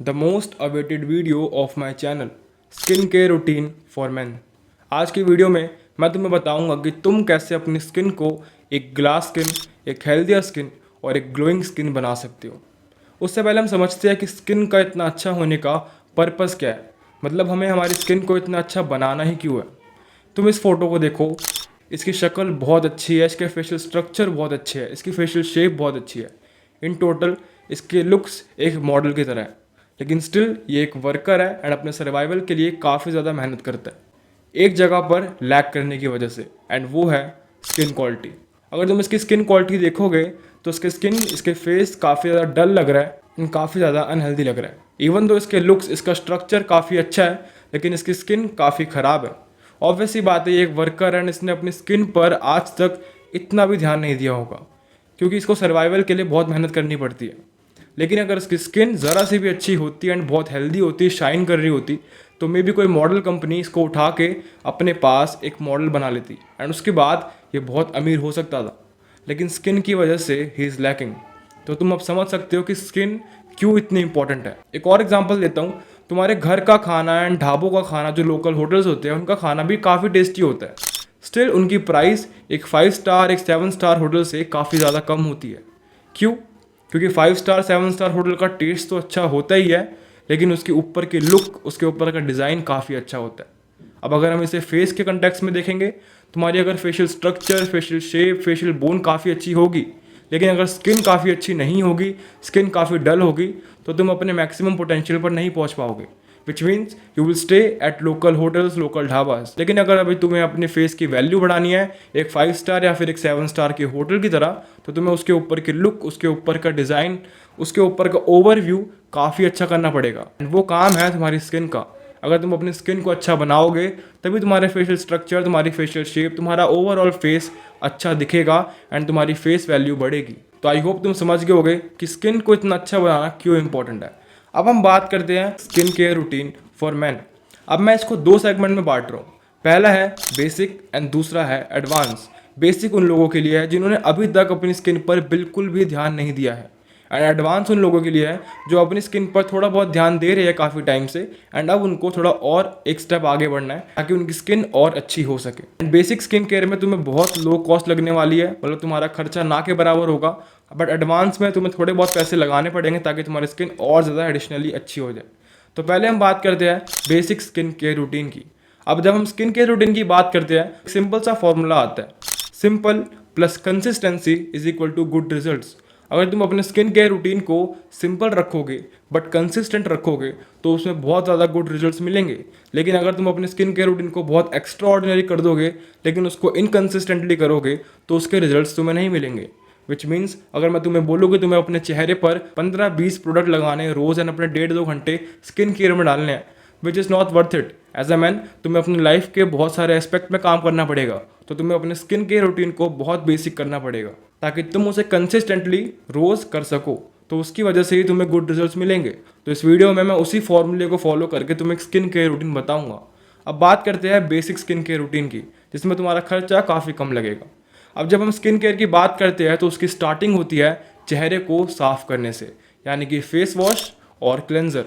The most awaited video of my channel skin care routine for man. आज की video में मैं तुम्हें बताऊंगा कि तुम कैसे अपनी स्किन को एक ग्लास स्किन, एक हेल्दियर स्किन और एक ग्लोइंग स्किन बना सकते हो। उससे पहले हम समझते हैं कि स्किन का इतना अच्छा होने का पर्पस क्या है, मतलब हमें हमारी स्किन को इतना अच्छा बनाना ही क्यों है। तुम इस फोटो को देखो, इसकी शक्ल बहुत अच्छी है, इसके फेशियल स्ट्रक्चर बहुत अच्छे है, इसकी फेशियल शेप बहुत अच्छी है। इन टोटल इसके लुक्स एक मॉडल की तरह है, लेकिन स्टिल ये एक वर्कर है एंड अपने सर्वाइवल के लिए काफ़ी ज़्यादा मेहनत करता है एक जगह पर लैक करने की वजह से, एंड वो है स्किन क्वालिटी। अगर तुम इसकी स्किन क्वालिटी देखोगे तो इसके स्किन, इसके फेस काफ़ी ज़्यादा डल लग रहा है एंड काफ़ी ज़्यादा अनहेल्दी लग रहा है। इवन दो इसके लुक्स, इसका स्ट्रक्चर काफ़ी अच्छा है, लेकिन इसकी स्किन काफ़ी ख़राब है। ऑब्वियस सी बात है, ये एक वर्कर है एंड इसने अपनी स्किन पर आज तक इतना भी ध्यान नहीं दिया होगा, क्योंकि इसको सर्वाइवल के लिए बहुत मेहनत करनी पड़ती है। लेकिन अगर इसकी स्किन ज़रा सी भी अच्छी होती एंड बहुत हेल्दी होती, शाइन कर रही होती, तो मे बी कोई मॉडल कंपनी इसको उठा के अपने पास एक मॉडल बना लेती एंड उसके बाद ये बहुत अमीर हो सकता था। लेकिन स्किन की वजह से ही इज़ लैकिंग। तो तुम अब समझ सकते हो कि स्किन क्यों इतनी इंपॉर्टेंट है। एक और एग्जांपल देता हूँ, तुम्हारे घर का खाना एंड ढाबों का खाना, जो लोकल होटल्स होते हैं, उनका खाना भी काफ़ी टेस्टी होता है। स्टिल उनकी प्राइस एक 5 स्टार, एक 7 स्टार होटल से काफ़ी ज़्यादा कम होती है। क्यों? क्योंकि 5 स्टार 7 स्टार होटल का टेस्ट तो अच्छा होता ही है, लेकिन उसके ऊपर की लुक, उसके ऊपर का डिज़ाइन काफ़ी अच्छा होता है। अब अगर हम इसे फेस के कंटेक्स्ट में देखेंगे, तुम्हारी अगर facial structure, facial shape, facial bone काफ़ी अच्छी होगी, लेकिन अगर स्किन काफ़ी अच्छी नहीं होगी, स्किन काफ़ी डल होगी, तो तुम अपने मैक्सिमम पोटेंशियल पर नहीं पहुंच पाओगे, which means you will stay at local hotels, local dhabas. लेकिन अगर अभी तुम्हें अपने फेस की वैल्यू बढ़ानी है एक 5 स्टार या फिर एक 7 स्टार के होटल की तरह, तो तुम्हें उसके ऊपर की लुक, उसके ऊपर का डिज़ाइन, उसके ऊपर का ओवरव्यू काफ़ी अच्छा करना पड़ेगा। एंड वो काम है तुम्हारी स्किन का। अगर तुम अपनी स्किन को अच्छा बनाओगे, तभी तुम्हारे फेशियल स्ट्रक्चर, तुम्हारी फेशियल शेप, तुम्हारा ओवरऑल फेस अच्छा दिखेगा एंड तुम्हारी फेस वैल्यू बढ़ेगी। तो आई होप तुम समझ गए होगे कि स्किन को इतना अच्छा बनाना क्यों इंपॉर्टेंट है। अब हम बात करते हैं skin care routine for man. अब मैं इसको दो सेगमेंट में बांट रहा हूँ। पहला है बेसिक एंड दूसरा है एडवांस। बेसिक उन लोगों के लिए है जिन्होंने अभी तक अपनी स्किन पर बिल्कुल भी ध्यान नहीं दिया है, एंड एडवांस उन लोगों के लिए है जो अपनी स्किन पर थोड़ा बहुत ध्यान दे रहे हैं काफ़ी टाइम से, एंड अब उनको थोड़ा और एक स्टेप आगे बढ़ना है ताकि उनकी स्किन और अच्छी हो सके। एंड बेसिक स्किन केयर में तुम्हें बहुत लो कॉस्ट लगने वाली है, मतलब तुम्हारा खर्चा ना के बराबर होगा, बट एडवांस में तुम्हें थोड़े बहुत पैसे लगाने पड़ेंगे ताकि तुम्हारी स्किन और ज़्यादा एडिशनली अच्छी हो जाए। तो पहले हम बात करते हैं बेसिक स्किन केयर रूटीन की। अब जब हम स्किन केयर रूटीन की बात करते हैं, सिंपल सा फॉर्मूला आता है, simple plus consistency is equal to good results. अगर तुम अपने स्किन केयर रूटीन को सिंपल रखोगे बट कंसिस्टेंट रखोगे, तो उसमें बहुत ज़्यादा गुड रिजल्ट्स मिलेंगे। लेकिन अगर तुम अपने स्किन केयर रूटीन को बहुत एक्स्ट्रा ऑर्डिनरी कर दोगे, लेकिन उसको इनकंसिस्टेंटली करोगे, तो उसके रिजल्ट्स तुम्हें नहीं मिलेंगे। विच मीन्स अगर मैं तुम्हें बोलूँ कि तुम्हें अपने चेहरे पर 15-20 प्रोडक्ट लगाने हैं रोज़ एंड अपने 1.5-2 घंटे स्किन केयर में डालने हैं, which is not worth it. As a man तुम्हें अपनी लाइफ के बहुत सारे एस्पेक्ट में काम करना पड़ेगा, तो तुम्हें अपने स्किन केयर रूटीन को बहुत बेसिक करना पड़ेगा ताकि तुम उसे कंसिस्टेंटली रोज़ कर सको। तो उसकी वजह से ही तुम्हें गुड रिजल्ट्स मिलेंगे। तो इस वीडियो में मैं उसी फॉर्मूले को फॉलो करके तुम्हें एक स्किन केयर रूटीन बताऊंगा। अब बात करते हैं बेसिक स्किन केयर रूटीन की, जिसमें तुम्हारा खर्चा काफ़ी कम लगेगा। अब जब हम स्किन केयर की बात करते हैं तो उसकी स्टार्टिंग होती है चेहरे को साफ करने से, यानी कि फेस वॉश और क्लेंजर।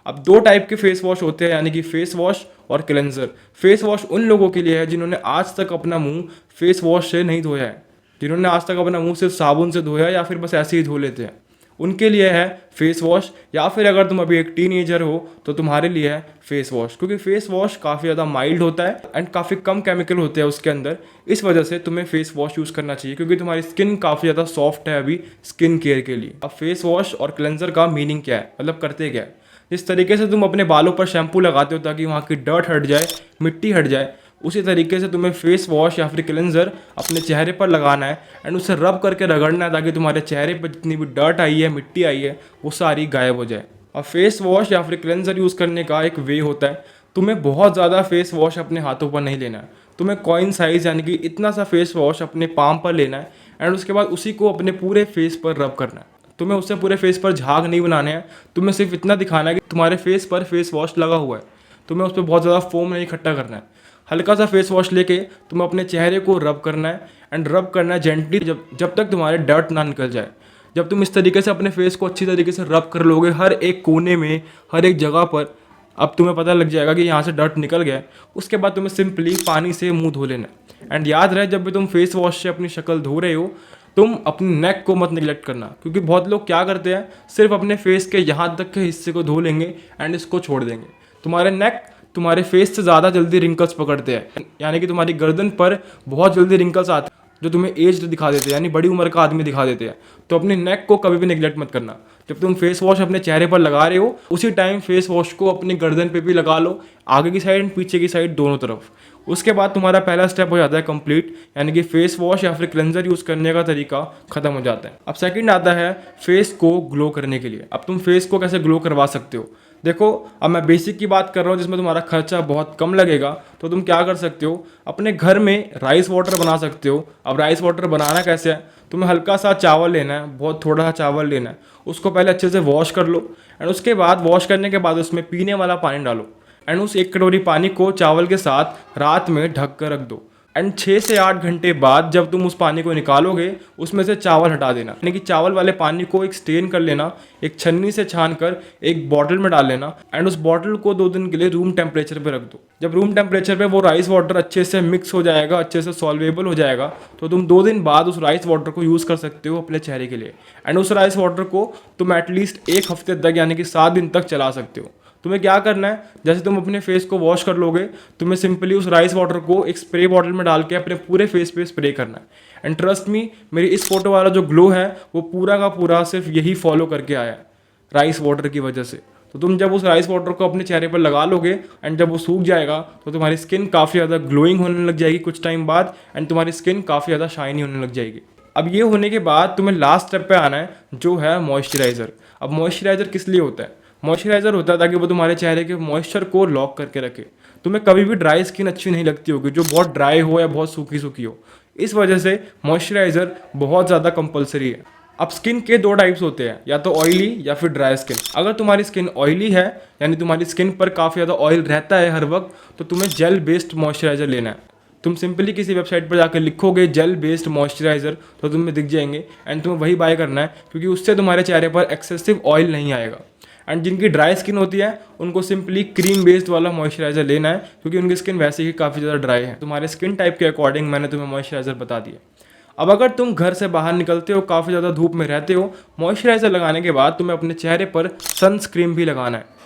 अब दो टाइप के फेस वॉश होते हैं, यानी कि फेस वॉश और क्लेंजर। फेस वॉश उन लोगों के लिए है जिन्होंने आज तक अपना मुंह फेस वॉश से नहीं धोया है, जिन्होंने आज तक अपना मुंह सिर्फ साबुन से धोया या फिर बस ऐसे ही धो लेते हैं, उनके लिए है फेस वॉश। या फिर अगर तुम अभी एक टीनेजर हो तो तुम्हारे लिए है फेस वॉश, क्योंकि फेस वॉश काफ़ी ज़्यादा माइल्ड होता है एंड काफ़ी कम केमिकल होते हैं उसके अंदर। इस वजह से तुम्हें फेस वॉश यूज़ करना चाहिए, क्योंकि तुम्हारी स्किन काफ़ी ज़्यादा सॉफ्ट है अभी स्किन केयर के लिए। अब फेस वॉश और क्लेंजर का मीनिंग क्या है, मतलब करते क्या है। जिस तरीके से तुम अपने बालों पर शैम्पू लगाते हो ताकि वहाँ की डर्ट हट जाए, मिट्टी हट जाए, उसी तरीके से तुम्हें फेस वॉश या फिर क्लेंजर अपने चेहरे पर लगाना है एंड उसे रब करके रगड़ना है ताकि तुम्हारे चेहरे पर जितनी भी डर्ट आई है, मिट्टी आई है, वो सारी गायब हो जाए। अब फेस वॉश या फिर क्लेंजर यूज़ करने का एक वे होता है, तुम्हें बहुत ज़्यादा फेस वॉश अपने हाथों पर नहीं लेना है। तुम्हें कॉइन साइज़ यानी कि इतना सा फेस वॉश अपने पाम पर लेना है एंड उसके बाद उसी को अपने पूरे फेस पर रब करना है। तुम्हें उससे पूरे फेस पर झाग नहीं बनाने हैं, तुम्हें सिर्फ इतना दिखाना है कि तुम्हारे फेस पर फेस वॉश लगा हुआ है। तुम्हें उस पर बहुत ज़्यादा फोम नहीं इकट्ठा करना है। हल्का सा फेस वॉश लेके तुम्हें अपने चेहरे को रब करना है एंड रब करना है जेंटली, जब तक तुम्हारे डर्ट ना निकल जाए। जब तुम इस तरीके से अपने फेस को अच्छी तरीके से रब कर लोगे हर एक कोने में, हर एक जगह पर, अब तुम्हें पता लग जाएगा कि यहाँ से डर्ट निकल गया है। उसके बाद तुम्हें सिंपली पानी से मुंह धो लेना है। एंड याद रहे, जब भी तुम फेस वॉश से अपनी शक्ल धो रहे हो, तुम अपनी नेक को मत निगलेक्ट करना, क्योंकि बहुत लोग क्या करते हैं, सिर्फ अपने फेस के यहाँ तक के हिस्से को धो लेंगे एंड इसको छोड़ देंगे। तुम्हारे नेक तुम्हारे फेस से ज़्यादा जल्दी रिंकल्स पकड़ते हैं, यानी कि तुम्हारी गर्दन पर बहुत जल्दी रिंकल्स आते हैं जो तुम्हें एज दिखा देते हैं, यानी बड़ी उम्र का आदमी दिखा देते हैं। तो अपने नेक को कभी भी निगलेक्ट मत करना। जब तुम फेस वॉश अपने चेहरे पर लगा रहे हो, उसी टाइम फेस वॉश को अपनी गर्दन पे भी लगा लो, आगे की साइड एंड पीछे की साइड दोनों तरफ। उसके बाद तुम्हारा पहला स्टेप हो जाता है कंप्लीट, यानी कि फेस वॉश या फिर क्लेंजर यूज़ करने का तरीका खत्म हो जाता है। अब सेकंड आता है फेस को ग्लो करने के लिए। अब तुम फेस को कैसे ग्लो करवा सकते हो? देखो, अब मैं बेसिक की बात कर रहा हूँ जिसमें तुम्हारा खर्चा बहुत कम लगेगा। तो तुम क्या कर सकते हो, अपने घर में राइस वाटर बना सकते हो। अब राइस वाटर बनाना कैसे है, तुम्हें हल्का सा चावल लेना है, बहुत थोड़ा सा चावल लेना है, उसको पहले अच्छे से वॉश कर लो एंड उसके बाद वॉश करने के बाद उसमें पीने वाला पानी डालो एंड उस 1 कटोरी पानी को चावल के साथ रात में ढक कर रख दो। एंड 6 से 8 घंटे बाद जब तुम उस पानी को निकालोगे, उसमें से चावल हटा देना, यानी कि चावल वाले पानी को एक स्टेन कर लेना, एक छन्नी से छान कर एक बॉटल में डाल लेना एंड उस बॉटल को 2 दिन के लिए रूम टेम्परेचर पे रख दो। जब रूम टेम्परेचर पे वो राइस वाटर अच्छे से मिक्स हो जाएगा, अच्छे से सॉल्वेबल हो जाएगा, तो तुम 2 दिन बाद उस राइस वाटर को यूज़ कर सकते हो अपने चेहरे के लिए। एंड उस राइस वाटर को तुम एटलीस्ट 1 हफ्ते तक, यानी कि 7 दिन तक चला सकते हो। तुम्हें क्या करना है, जैसे तुम अपने फेस को वॉश कर लोगे, तुम्हें सिंपली उस राइस वाटर को एक स्प्रे बॉटल में डाल के अपने पूरे फेस पे स्प्रे करना है। एंड ट्रस्ट मी, मेरी इस फोटो वाला जो ग्लो है वो पूरा का पूरा सिर्फ यही फॉलो करके आया है, राइस वाटर की वजह से। तो तुम जब उस राइस वाटर को अपने चेहरे पर लगा लोगे एंड जब वो सूख जाएगा, तो तुम्हारी स्किन काफ़ी ज़्यादा ग्लोइंग होने लग जाएगी कुछ टाइम बाद एंड तुम्हारी स्किन काफ़ी ज़्यादा शाइनी होने लग जाएगी। अब ये होने के बाद तुम्हें लास्ट स्टेप पे आना है, जो है मॉइस्चराइज़र। अब मॉइस्चराइज़र किस लिए होता है? मॉइस्चराइज़र होता है ताकि वो तुम्हारे चेहरे के मॉइस्चर को लॉक करके रखे। तुम्हें कभी भी ड्राई स्किन अच्छी नहीं लगती होगी, जो बहुत ड्राई हो या बहुत सूखी सूखी हो। इस वजह से मॉइस्चराइज़र बहुत ज़्यादा कंपलसरी है। अब स्किन के 2 टाइप्स होते हैं, या तो ऑयली या फिर ड्राई स्किन। अगर तुम्हारी स्किन ऑयली है, यानी तुम्हारी स्किन पर काफ़ी ज़्यादा ऑयल रहता है हर वक्त, तो तुम्हें जेल बेस्ड मॉइस्चराइज़र लेना है। तुम सिंपली किसी वेबसाइट पर जाकर लिखोगे जेल बेस्ड मॉइस्चराइज़र, तो तुम्हें दिख जाएंगे एंड तुम्हें वही बाय करना है, क्योंकि उससे तुम्हारे चेहरे पर एक्सेसिव ऑयल नहीं आएगा। एंड जिनकी ड्राई स्किन होती है उनको सिंपली क्रीम बेस्ड वाला मॉइस्चराइज़र लेना है, क्योंकि उनकी स्किन वैसे ही काफ़ी ज़्यादा ड्राई है। तुम्हारे स्किन टाइप के अकॉर्डिंग मैंने तुम्हें मॉइस्चराइज़र बता दिया। अब अगर तुम घर से बाहर निकलते हो, काफ़ी ज़्यादा धूप में रहते हो, मॉइस्चराइज़र लगाने के बाद तुम्हें अपने चेहरे पर सनस्क्रीन भी लगाना है।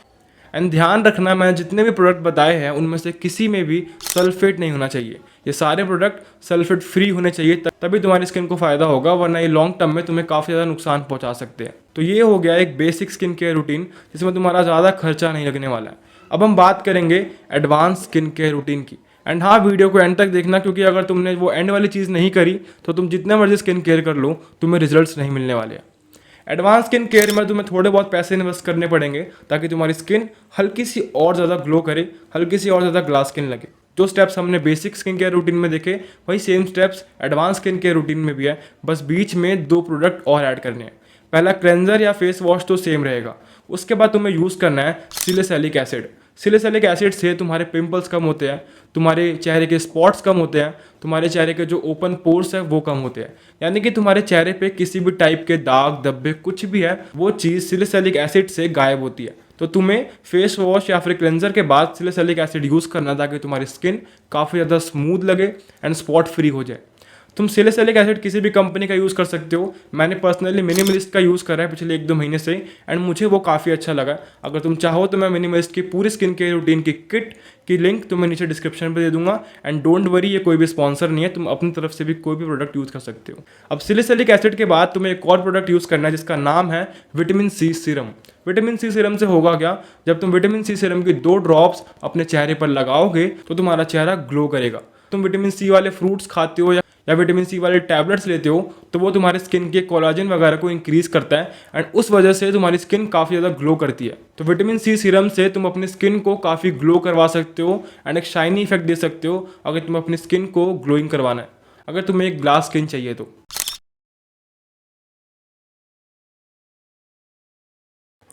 एंड ध्यान रखना, मैंने जितने भी प्रोडक्ट बताए हैं उनमें से किसी में भी सल्फेट नहीं होना चाहिए। ये सारे प्रोडक्ट सल्फेट फ्री होने चाहिए, तभी तुम्हारी स्किन को फ़ायदा होगा, वरना ये लॉन्ग टर्म में तुम्हें काफ़ी ज़्यादा नुकसान पहुंचा सकते हैं। तो ये हो गया एक बेसिक स्किन केयर रूटीन, जिसमें तुम्हारा ज़्यादा खर्चा नहीं लगने वाला है। अब हम बात करेंगे एडवांस स्किन केयर रूटीन की। एंड हाँ, वीडियो को एंड तक देखना, क्योंकि अगर तुमने वो एंड वाली चीज़ नहीं करी तो तुम जितना मर्जी स्किन केयर कर लो, तुम्हें रिजल्ट्स नहीं मिलने वाले हैं। एडवांस स्किन केयर में तुम्हें थोड़े बहुत पैसे इन्वेस्ट करने पड़ेंगे, ताकि तुम्हारी स्किन हल्की सी और ज़्यादा ग्लो करे, हल्की सी और ज़्यादा ग्लास स्किन लगे। जो स्टेप्स हमने बेसिक स्किन केयर रूटीन में देखे, वही same steps advance skin care routine में भी है, बस बीच में 2 प्रोडक्ट और ऐड करने हैं। पहला क्लेंजर या फेस वॉश तो सेम रहेगा। उसके बाद तुम्हें यूज़ करना है सिलिसैलिक एसिड। सिलिसैलिक एसिड से तुम्हारे पिंपल्स कम होते हैं, तुम्हारे चेहरे के स्पॉट्स कम होते हैं, तुम्हारे चेहरे के जो ओपन पोर्स है वो कम होते हैं। यानी कि तुम्हारे चेहरे पे किसी भी टाइप के दाग धब्बे कुछ भी है, वो चीज़ सिलिसैलिक एसिड से गायब होती है। तो तुम्हें फेस वॉश या फिर क्लेंजर के बाद सिलिसैलिक एसिड यूज़ करना, ताकि तुम्हारी स्किन काफ़ी ज़्यादा स्मूथ लगे एंड स्पॉट फ्री हो जाए। तुम सिलिसैलिक एसिड किसी भी कंपनी का यूज़ कर सकते हो। मैंने पर्सनली मिनिमलिस्ट का यूज़ करा है पिछले 1-2 महीने से, एंड मुझे वो काफ़ी अच्छा लगा। अगर तुम चाहो तो मैं मिनिमलिस्ट की पूरी स्किन केयर रूटीन की किट की लिंक तुम्हें नीचे डिस्क्रिप्शन पे दे दूंगा। एंड डोंट वरी, ये कोई भी स्पॉन्सर नहीं है, तुम अपनी तरफ से भी कोई भी प्रोडक्ट यूज़ कर सकते हो। अब सिलिसैलिक एसिड के बाद तुम्हें एक और प्रोडक्ट यूज़ करना है, जिसका नाम है vitamin C serum. Vitamin C serum से होगा क्या, जब तुम विटामिन सी सीरम की 2 ड्रॉप्स अपने चेहरे पर लगाओगे तो तुम्हारा चेहरा ग्लो करेगा। तुम विटामिन सी वाले फ्रूट्स खाते हो या विटामिन सी वाले टैबलेट्स लेते हो, तो वो तुम्हारे स्किन के कोलाजन वगैरह को इंक्रीज करता है एंड उस वजह से तुम्हारी स्किन काफ़ी ज़्यादा ग्लो करती है। तो विटामिन सी सीरम से तुम अपनी स्किन को काफ़ी ग्लो करवा सकते हो एंड एक शाइनी इफेक्ट दे सकते हो, अगर तुम अपनी स्किन को ग्लोइंग करवाना है, अगर तुम्हें एक ग्लास स्किन चाहिए तो।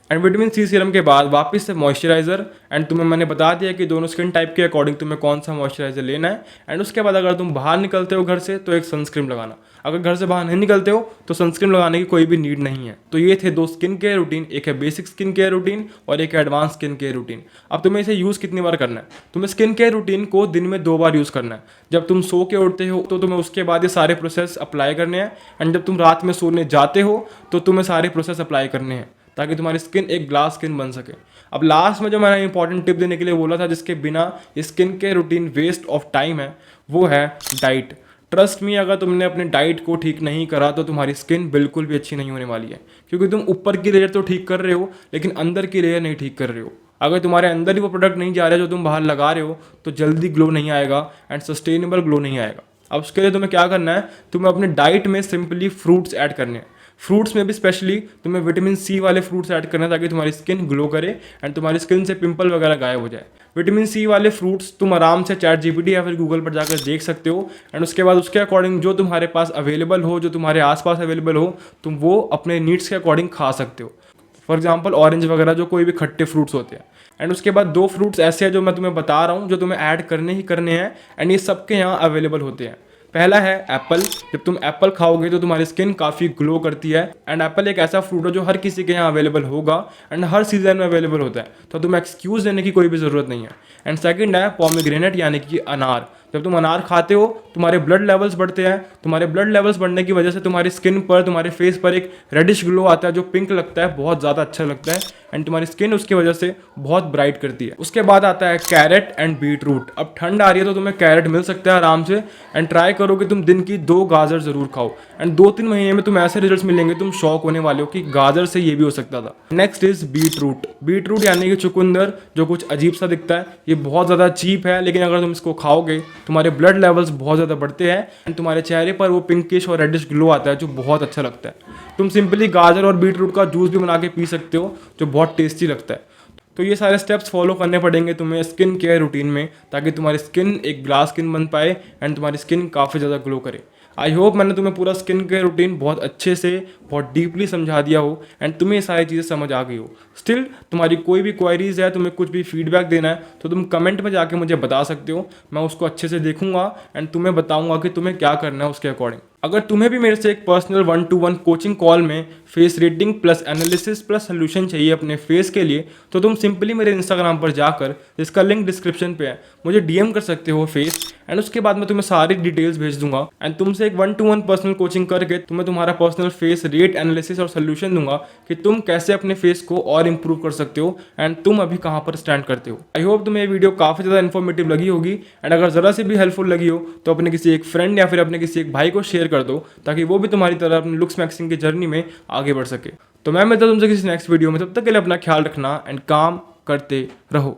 एंड विटामिन सी सीरम के बाद वापस से मॉइस्चराइज़र, एंड तुम्हें मैंने बता दिया कि दोनों स्किन टाइप के अकॉर्डिंग तुम्हें कौन सा मॉइस्चराइज़र लेना है। एंड उसके बाद अगर तुम बाहर निकलते हो घर से, तो एक सनस्क्रीन लगाना। अगर घर से बाहर नहीं निकलते हो तो सनस्क्रीन लगाने की कोई भी नीड नहीं है। तो ये थे 2 स्किन केयर रूटीन, एक है बेसिक स्किन केयर रूटीन और एक है एडवांस स्किन केयर रूटीन। अब तुम्हें इसे यूज़ कितनी बार करना है? तुम्हें स्किन केयर रूटीन को दिन में 2 बार यूज़ करना है। जब तुम सो के उठते हो तो तुम्हें उसके बाद ये सारे प्रोसेस अप्लाई करने हैं, एंड जब तुम रात में सोने जाते हो तो तुम्हें सारे प्रोसेस अप्लाई करने हैं, ताकि तुम्हारी स्किन एक ग्लास स्किन बन सके। अब लास्ट में जो मैंने इंपॉर्टेंट टिप देने के लिए बोला था, जिसके बिना skin care routine waste of time है, वो है डाइट। ट्रस्ट मी, अगर तुमने अपने डाइट को ठीक नहीं करा तो तुम्हारी स्किन बिल्कुल भी अच्छी नहीं होने वाली है, क्योंकि तुम ऊपर की लेयर तो ठीक कर रहे हो लेकिन अंदर की लेयर नहीं ठीक कर रहे हो। अगर तुम्हारे अंदर ही वो प्रोडक्ट नहीं जा रहा है जो तुम बाहर लगा रहे हो, तो जल्दी ग्लो नहीं आएगा एंड सस्टेनेबल ग्लो नहीं आएगा। अब उसके लिए तुम्हें क्या करना है, तुम्हें अपने डाइट में सिंपली फ्रूट्स ऐड करने हैं। फ्रूट्स में भी स्पेशली तुम्हें विटामिन सी वाले फ्रूट्स ऐड करना है, ताकि तुम्हारी स्किन ग्लो करे एंड तुम्हारी स्किन से पिंपल वगैरह गायब हो जाए। विटामिन सी वाले फ्रूट्स तुम आराम से चैट जीपीटी या फिर गूगल पर जाकर देख सकते हो, एंड उसके बाद उसके अकॉर्डिंग जो तुम्हारे पास अवेलेबल हो, जो तुम्हारे आसपास अवेलेबल हो, तुम वो अपने नीड्स के अकॉर्डिंग खा सकते हो। फॉर एग्जाम्पल ऑरेंज वगैरह, जो कोई भी खट्टे फ्रूट्स होते हैं। एंड उसके बाद 2 फ्रूट्स ऐसे हैं जो मैं तुम्हें बता रहा हूँ, जो तुम्हें ऐड करने ही करने हैं, एंड ये सबके यहाँ अवेलेबल होते हैं। पहला है एप्पल। जब तुम एप्पल खाओगे तो तुम्हारी स्किन काफ़ी ग्लो करती है, एंड एप्पल एक ऐसा फ्रूट है जो हर किसी के यहाँ अवेलेबल होगा एंड हर सीजन में अवेलेबल होता है, तो तुम्हें एक्सक्यूज़ देने की कोई भी ज़रूरत नहीं है। एंड सेकंड है पोमेग्रेनेट, यानी कि अनार। जब तुम अनार खाते हो तुम्हारे ब्लड लेवल्स बढ़ते हैं। तुम्हारे ब्लड लेवल्स बढ़ने की वजह से तुम्हारी स्किन पर, तुम्हारे फेस पर एक रेडिश ग्लो आता है, जो पिंक लगता है, बहुत ज़्यादा अच्छा लगता है, एंड तुम्हारी स्किन उसकी वजह से बहुत ब्राइट करती है। उसके बाद आता है कैरेट एंड बीट रूट। अब ठंड आ रही है तो तुम्हें कैरेट मिल सकता है आराम से, एंड ट्राई करो कि तुम दिन की 2 गाजर ज़रूर खाओ, एंड 2-3 महीने में तुम्हें ऐसे रिजल्ट्स मिलेंगे, तुम शॉक होने वाले हो कि गाजर से ये भी हो सकता था। Next is beetroot. Beetroot यानी कि चुकंदर, जो कुछ अजीब सा दिखता है, ये बहुत ज़्यादा चीप है, लेकिन अगर तुम इसको खाओगे तुम्हारे ब्लड लेवल्स बहुत ज़्यादा बढ़ते हैं एंड तुम्हारे चेहरे पर वो पिंकिश और रेडिश ग्लो आता है, जो बहुत अच्छा लगता है। तुम सिंपली गाजर और बीट रूट का जूस भी बना के पी सकते हो, जो बहुत टेस्टी लगता है। तो ये सारे स्टेप्स फॉलो करने पड़ेंगे तुम्हें स्किन केयर रूटीन में, ताकि तुम्हारी स्किन एक ग्लास स्किन बन पाए एंड तुम्हारी स्किन काफ़ी ज़्यादा ग्लो करे। आई होप मैंने तुम्हें पूरा स्किन केयर रूटीन बहुत अच्छे से, बहुत डीपली समझा दिया हो एंड तुम्हें ये सारी चीज़ें समझ आ गई हो। स्टिल तुम्हारी कोई भी क्वायरीज़ है, तुम्हें कुछ भी फीडबैक देना है, तो तुम कमेंट में जाके मुझे बता सकते हो। मैं उसको अच्छे से देखूंगा एंड तुम्हें बताऊंगा कि तुम्हें क्या करना है उसके अकॉर्डिंग। अगर तुम्हें भी मेरे से एक पर्सनल 1-to-1 कोचिंग कॉल में face rating plus analysis plus solution चाहिए अपने फेस के लिए, तो तुम सिंपली मेरे इंस्टाग्राम पर जाकर, जिसका लिंक डिस्क्रिप्शन पे है, मुझे डीएम कर सकते हो फेस, एंड उसके बाद मैं तुम्हें सारी डिटेल्स भेज दूंगा एंड तुमसे एक 1-to-1 पर्सनल कोचिंग करके तुम्हें तुम्हारा पर्सनल फेस रेट एनालिसिस और सोल्यूशन दूंगा कि तुम कैसे अपने फेस को और इंप्रूव कर सकते हो एंड तुम अभी कहाँ पर स्टैंड करते हो। आई होप तुम्हें ये वीडियो काफ़ी ज़्यादा इन्फॉर्मेटिव लगी होगी, एंड अगर ज़रा सी भी हेल्पफुल लगी हो तो अपने किसी एक फ्रेंड या फिर अपने किसी एक भाई को शेयर कर दो, ताकि वो भी तुम्हारी तरह अपने लुक्स मैक्सिंग की जर्नी में आगे बढ़ सके। तो मैं मिलता हूं तुमसे किसी नेक्स्ट वीडियो में, तब तक के लिए अपना ख्याल रखना एंड काम करते रहो।